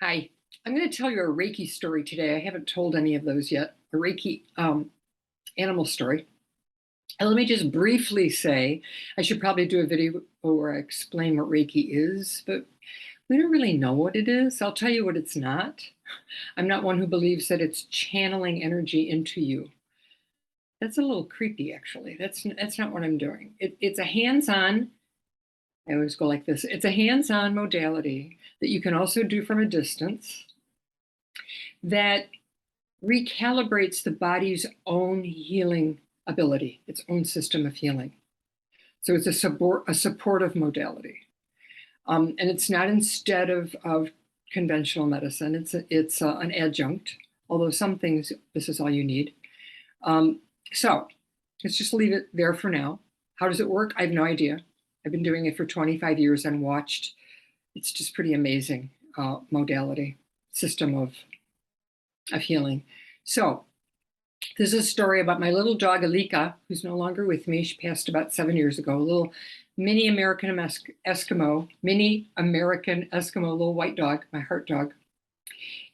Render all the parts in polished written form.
Hi, I'm going to tell you a Reiki story today. I haven't told any of those yet. A Reiki animal story. And let me just briefly say, I should probably do a video where I explain what Reiki is, but we don't really know what it is. I'll tell you what it's not. I'm not one who believes that it's channeling energy into you. That's a little creepy, actually. That's not what I'm doing. It's a hands-on, I always go like this. It's a hands-on modality that you can also do from a distance that recalibrates the body's own healing ability, its own system of healing. So it's a supportive modality. And it's not instead of conventional medicine. It's an adjunct, although some things, this is all you need. So let's just leave it there for now. How does it work? I have no idea. I've been doing it for 25 years and watched. It's just pretty amazing modality, system of healing. So this is a story about my little dog, Elika, who's no longer with me. She passed about 7 years ago, a little mini American Eskimo, little white dog, my heart dog.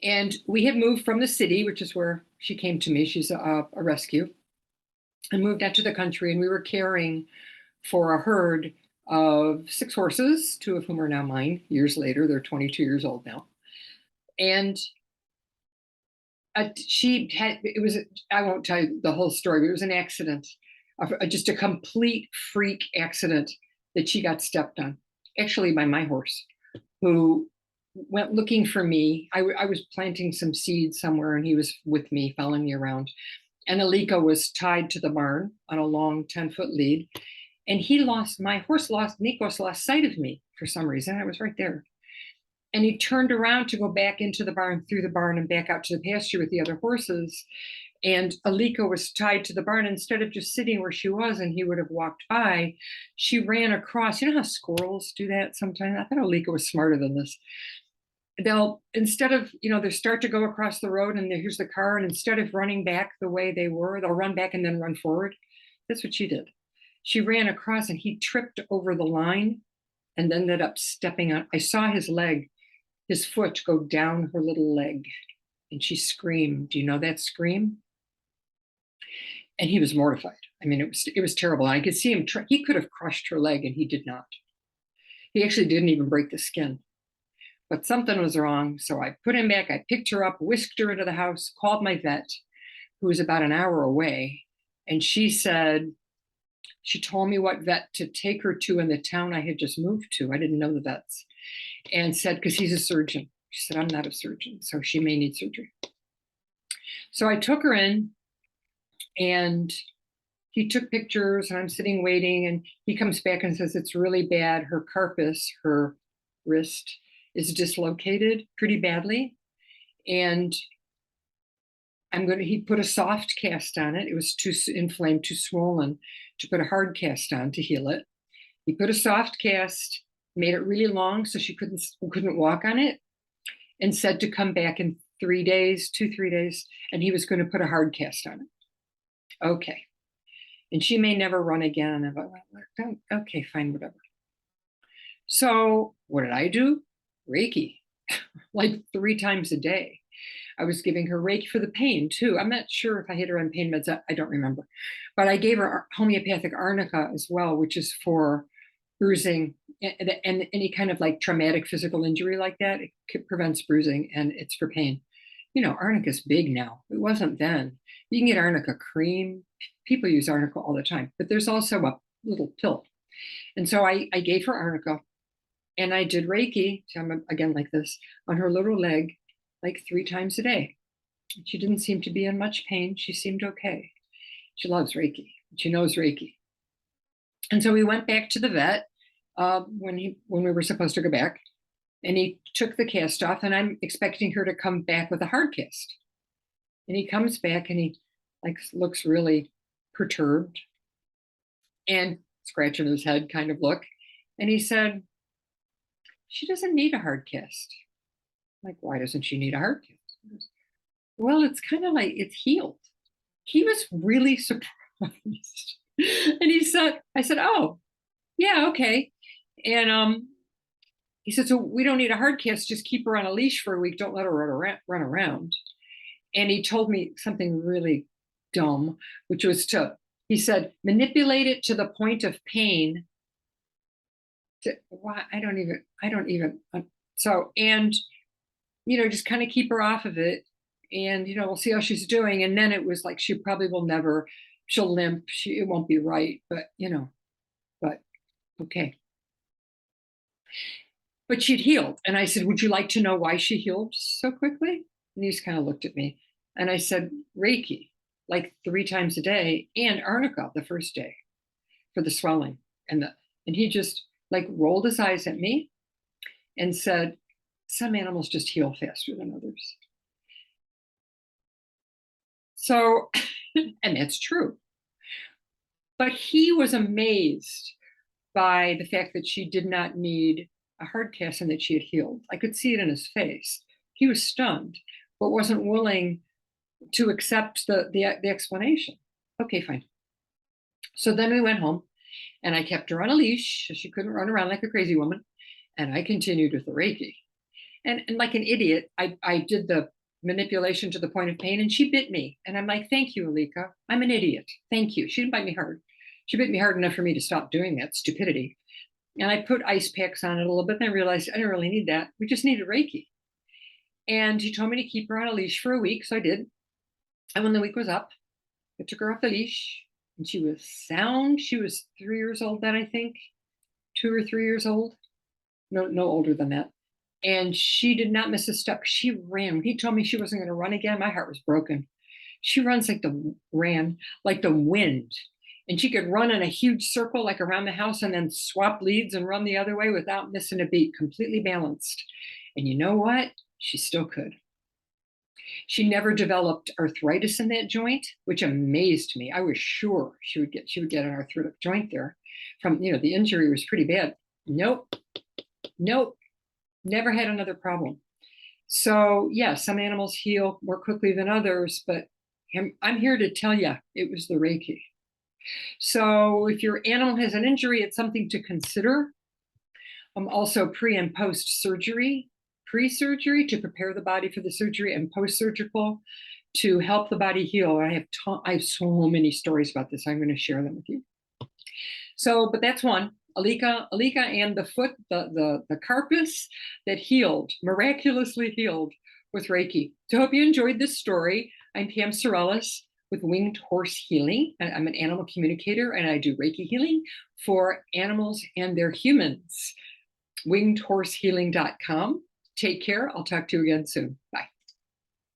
And we had moved from the city, which is where she came to me. She's a rescue, and moved out to the country. And we were caring for a herd of 6 horses, 2 of whom are now mine years later. They're 22 years old now. And I won't tell you the whole story, but it was an accident, just a complete freak accident that she got stepped on, actually by my horse, who went looking for me. I was planting some seeds somewhere and he was with me, following me around. And Elika was tied to the barn on a long 10-foot lead. And Nikos lost sight of me for some reason. I was right there. And he turned around to go back into the barn, through the barn, and back out to the pasture with the other horses. And Elika was tied to the barn. Instead of just sitting where she was and he would have walked by, she ran across. You know how squirrels do that sometimes? I thought Elika was smarter than this. Instead of, they start to go across the road and here's the car. And instead of running back the way they were, they'll run back and then run forward. That's what she did. She ran across and he tripped over the line and ended up stepping on. I saw his foot go down her little leg, and she screamed. Do you know that scream? And he was mortified. I mean, it was terrible. I could see him. He could have crushed her leg, and he did not. He actually didn't even break the skin. But something was wrong, so I put him back. I picked her up, whisked her into the house, called my vet, who was about an hour away, and she told me what vet to take her to in the town I had just moved to. I didn't know the vets. And said, because he's a surgeon. She said, I'm not a surgeon, so she may need surgery. So I took her in and he took pictures and I'm sitting waiting and he comes back and says, it's really bad. Her carpus, her wrist, is dislocated pretty badly. And he put a soft cast on it. It was too inflamed, too swollen to put a hard cast on to heal it. He put a soft cast, made it really long so she couldn't walk on it, and said to come back in 3 days, 3 days, and he was going to put a hard cast on it. Okay. And she may never run again. I thought, okay, fine, whatever. So what did I do? Reiki, like 3 times a day. I was giving her Reiki for the pain too. I'm not sure if I hit her on pain meds. I don't remember. But I gave her homeopathic arnica as well, which is for bruising and any kind of like traumatic physical injury like that. It prevents bruising and it's for pain. Arnica is big now. It wasn't then. You can get arnica cream. People use arnica all the time, but there's also a little pill. And so I gave her arnica and I did Reiki, so I'm again like this, on her little leg, like 3 times a day. She didn't seem to be in much pain. She seemed okay. She loves Reiki. She knows Reiki. And so we went back to the vet when we were supposed to go back, and he took the cast off, and I'm expecting her to come back with a hard cast. And he comes back and he looks really perturbed and scratching his head kind of look. And he said, she doesn't need a hard cast. I'm like, why doesn't she need a hard cast? Well, it's kind of like it's healed. He was really surprised. And I said, oh, yeah, okay. And He said, so we don't need a hard cast, just keep her on a leash for a week. Don't let her run around. And he told me something really dumb, which was he said, manipulate it to the point of pain. Why? I don't even. So, and, just kind of keep her off of it. And, we'll see how she's doing. And then it was like, she probably will never, she'll limp. It won't be right, but, but okay. But she'd healed. And I said, would you like to know why she healed so quickly? And he just kind of looked at me. And I said, Reiki, like 3 times a day, and arnica the first day for the swelling. And he just like rolled his eyes at me and said, some animals just heal faster than others. So, and that's true. But he was amazed by the fact that she did not need a hard cast and that she had healed. I could see it in his face. He was stunned, but wasn't willing to accept the explanation. Okay, fine. So then we went home and I kept her on a leash so she couldn't run around like a crazy woman. And I continued with the Reiki. And like an idiot, I did the manipulation to the point of pain and she bit me. And I'm like, thank you, Elika. I'm an idiot. Thank you. She didn't bite me hard. She bit me hard enough for me to stop doing that stupidity. And I put ice packs on it a little bit. And I realized I didn't really need that. We just needed Reiki. And he told me to keep her on a leash for a week. So I did. And when the week was up, I took her off the leash and she was sound. She was 3 years old then, I think, 2 or 3 years old. No older than that. And she did not miss a step. She ran. When he told me she wasn't going to run again, my heart was broken. She ran like the wind. And she could run in a huge circle, like around the house, and then swap leads and run the other way without missing a beat, completely balanced. And you know what? She still could. She never developed arthritis in that joint, which amazed me. I was sure she would get an arthritic joint there from, the injury was pretty bad. Nope. Never had another problem. So yeah, some animals heal more quickly than others, but I'm here to tell you it was the Reiki. So if your animal has an injury, it's something to consider. Also pre and post surgery, pre-surgery to prepare the body for the surgery, and post-surgical to help the body heal. I have so many stories about this. I'm going to share them with you. So, but that's one. Elika and the foot, the carpus that healed, miraculously healed with Reiki. So I hope you enjoyed this story. I'm Pam Sorellis with Winged Horse Healing. I'm an animal communicator and I do Reiki healing for animals and their humans. wingedhorsehealing.com. Take care. I'll talk to you again soon. Bye.